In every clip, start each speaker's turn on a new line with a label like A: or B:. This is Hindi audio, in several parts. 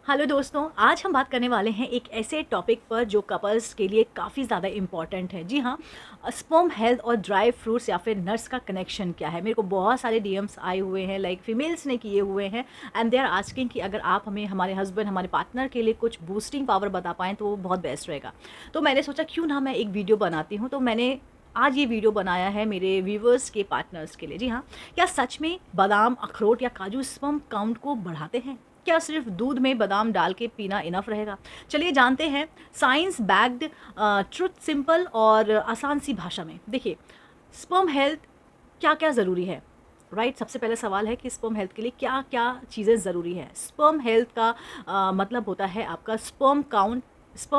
A: हेलो दोस्तों, आज हम बात करने वाले हैं एक ऐसे टॉपिक पर जो कपल्स के लिए काफ़ी ज़्यादा इम्पॉर्टेंट है। जी हाँ, स्पर्म हेल्थ और ड्राई फ्रूट्स या फिर नट्स का कनेक्शन क्या है। मेरे को बहुत सारे डीएम्स आए हुए हैं, लाइक फीमेल्स ने किए हुए हैं एंड दे आर आस्किंग कि अगर आप हमें हमारे हस्बैंड, हमारे पार्टनर के लिए कुछ बूस्टिंग पावर बता पाएँ तो वो बहुत बेस्ट रहेगा। तो मैंने सोचा क्यों ना मैं एक वीडियो बनाती हूँ। तो मैंने आज ये वीडियो बनाया है मेरे व्यूवर्स के पार्टनर्स के लिए। जी हाँ, क्या सच में बादाम, अखरोट या काजू स्पर्म काउंट को बढ़ाते हैं? क्या सिर्फ दूध में बादाम डाल के पीना इनफ रहेगा? चलिए जानते हैं साइंस बैक्ड ट्रुथ, सिंपल और आसान सी भाषा में। देखिए, स्पर्म हेल्थ क्या क्या ज़रूरी है, राइट? सबसे पहला सवाल है कि स्पर्म हेल्थ के लिए क्या क्या चीज़ें ज़रूरी है। स्पर्म हेल्थ का मतलब होता है आपका स्पर्म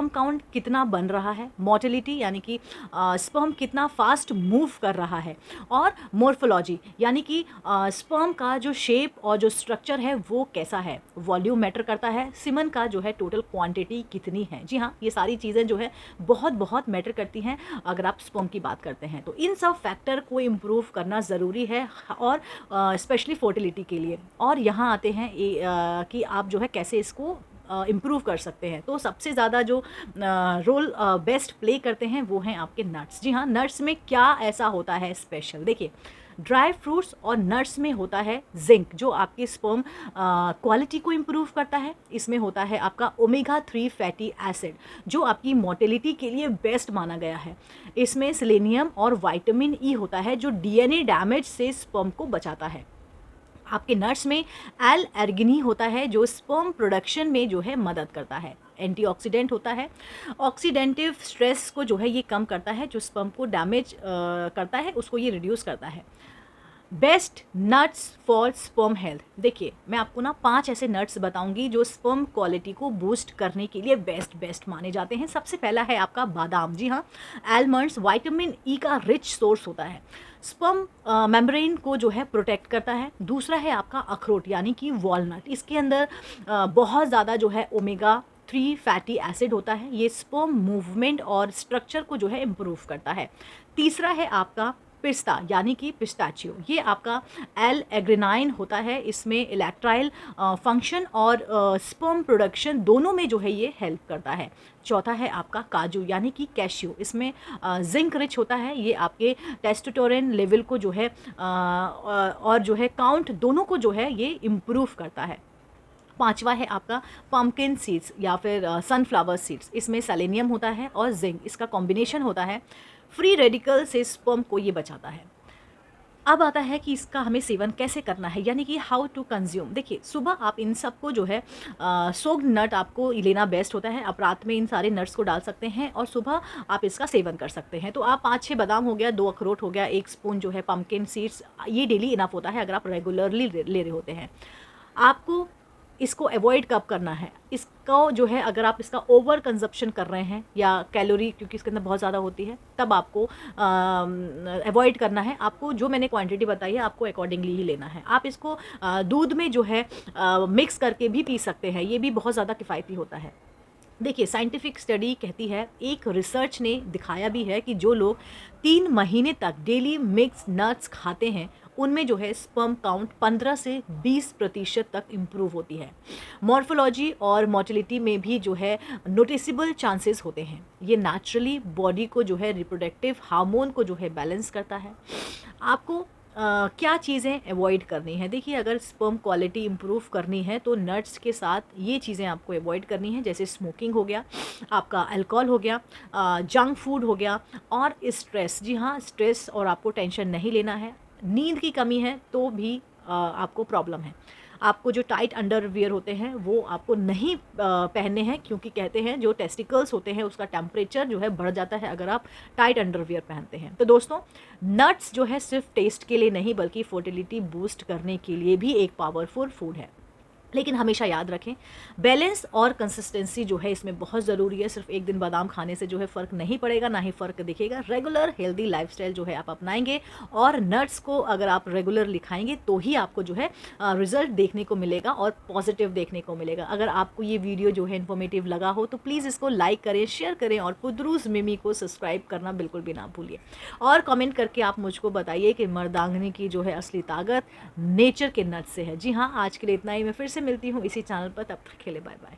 A: काउंट कितना बन रहा है, मोटिलिटी यानी कि स्पर्म कितना फास्ट मूव कर रहा है, और मोर्फोलॉजी यानी कि स्पर्म का जो शेप और जो स्ट्रक्चर है वो कैसा है। वॉल्यूम मैटर करता है, सीमन का जो है टोटल क्वांटिटी कितनी है। जी हाँ, ये सारी चीज़ें जो है बहुत बहुत मैटर करती हैं अगर आप स्पर्म की बात करते हैं। तो इन सब फैक्टर को इम्प्रूव करना ज़रूरी है, और स्पेशली फर्टिलिटी के लिए। और यहाँ आते हैं कि आप जो है कैसे इसको इम्प्रूव कर सकते हैं। तो सबसे ज़्यादा जो रोल बेस्ट प्ले करते हैं वो हैं आपके नट्स। जी हाँ, नट्स में क्या ऐसा होता है स्पेशल? देखिए, ड्राई फ्रूट्स और नट्स में होता है जिंक, जो आपकी स्पर्म क्वालिटी को इम्प्रूव करता है। इसमें होता है आपका ओमेगा 3 फैटी एसिड, जो आपकी मोटिलिटी के लिए बेस्ट माना गया है। इसमें सेलेनियम और विटामिन ई होता है, जो डीएनए डैमेज से स्पर्म को बचाता है। आपके नट्स में एल एर्गिनी होता है, जो स्पर्म प्रोडक्शन में जो है मदद करता है। एंटीऑक्सीडेंट होता है, ऑक्सीडेंटिव स्ट्रेस को जो है ये कम करता है, जो स्पर्म को डैमेज करता है उसको ये रिड्यूस करता है। Best nuts for sperm health. देखिए, मैं आपको ना 5 ऐसे नट्स बताऊंगी जो स्पर्म क्वालिटी को बूस्ट करने के लिए बेस्ट माने जाते हैं। सबसे पहला है आपका बादाम। जी हाँ, आलमंड्स विटामिन ई का रिच सोर्स होता है, स्पर्म मेम्ब्रेन को जो है प्रोटेक्ट करता है। दूसरा है आपका अखरोट यानी कि वॉलनट, इसके अंदर बहुत ज़्यादा जो है ओमेगा 3 फैटी एसिड होता है, ये स्पर्म मूवमेंट और स्ट्रक्चर को जो है इम्प्रूव करता है। तीसरा है आपका पिस्ता यानी कि पिस्ताचियो, ये आपका एल एग्रेनाइन होता है, इसमें इलेक्ट्राइल फंक्शन और स्पर्म प्रोडक्शन दोनों में जो है ये हेल्प करता है। चौथा है आपका काजू यानी कि कैश्यू, इसमें जिंक रिच होता है, ये आपके टेस्टोस्टेरोन लेवल को जो है और जो है काउंट दोनों को जो है ये इम्प्रूव करता है। पांचवा है आपका पम्पकिन सीड्स या फिर सनफ्लावर सीड्स, इसमें सेलेनियम होता है और जिंक, इसका कॉम्बिनेशन होता है। फ्री रेडिकल से स्पर्म को ये बचाता है। अब आता है कि इसका हमें सेवन कैसे करना है, यानी कि हाउ टू कंज्यूम। देखिए, सुबह आप इन सबको जो है सोग्ड नट आपको लेना बेस्ट होता है। आप रात में इन सारे नट्स को डाल सकते हैं और सुबह आप इसका सेवन कर सकते हैं। तो आप 5-6 बादाम हो गया, 2 अखरोट हो गया, 1 स्पून जो है पम्पकिन सीड्स, ये डेली इनफ होता है अगर आप रेगुलरली ले रहे होते हैं। आपको इसको अवॉइड कब करना है? इसको जो है अगर आप इसका ओवर कंजप्शन कर रहे हैं या कैलोरी, क्योंकि इसके अंदर बहुत ज़्यादा होती है, तब आपको अवॉइड करना है। आपको जो मैंने क्वांटिटी बताई है आपको अकॉर्डिंगली ही लेना है। आप इसको दूध में जो है मिक्स करके भी पी सकते हैं, ये भी बहुत ज़्यादा किफ़ायती होता है। देखिए, साइंटिफिक स्टडी कहती है, एक रिसर्च ने दिखाया भी है कि जो लोग 3 महीने तक डेली मिक्स नट्स खाते हैं उनमें जो है स्पर्म काउंट 15 से 20% तक इम्प्रूव होती है। मॉर्फोलॉजी और मोटिलिटी में भी जो है नोटिसेबल चांसेस होते हैं। ये नेचुरली बॉडी को जो है रिप्रोडक्टिव हार्मोन को जो है बैलेंस करता है। आपको क्या चीज़ें अवॉइड करनी है? देखिए, अगर स्पर्म क्वालिटी इम्प्रूव करनी है तो नट्स के साथ ये चीज़ें आपको अवॉइड करनी है, जैसे स्मोकिंग हो गया, आपका अल्कोहल हो गया, जंक फूड हो गया, और स्ट्रेस। जी हाँ, स्ट्रेस और आपको टेंशन नहीं लेना है। नींद की कमी है तो भी आपको प्रॉब्लम है। आपको जो टाइट अंडरवियर होते हैं वो आपको नहीं पहनने हैं, क्योंकि कहते हैं जो टेस्टिकल्स होते हैं उसका टेम्परेचर जो है बढ़ जाता है अगर आप टाइट अंडरवियर पहनते हैं। तो दोस्तों, नट्स जो है सिर्फ टेस्ट के लिए नहीं बल्कि फर्टिलिटी बूस्ट करने के लिए भी एक पावरफुल फूड है। लेकिन हमेशा याद रखें, बैलेंस और कंसिस्टेंसी जो है इसमें बहुत ज़रूरी है। सिर्फ एक दिन बादाम खाने से जो है फ़र्क नहीं पड़ेगा, ना ही फ़र्क दिखेगा। रेगुलर हेल्दी लाइफस्टाइल जो है आप अपनाएंगे और नट्स को अगर आप रेगुलर खाएंगे तो ही आपको जो है रिजल्ट देखने को मिलेगा और पॉजिटिव देखने को मिलेगा। अगर आपको ये वीडियो जो है इन्फॉर्मेटिव लगा हो तो प्लीज़ इसको लाइक करें, शेयर करें और पुदरूस मिमी को सब्सक्राइब करना बिल्कुल भी ना भूलिए। और कमेंट करके आप मुझको बताइए कि मर्दांगनी की जो है असली ताकत नेचर के नट्स से है। जी हाँ, आज के लिए इतना ही। मैं फिर से मिलती हूँ इसी चैनल पर, तब तक के लिए बाय बाय।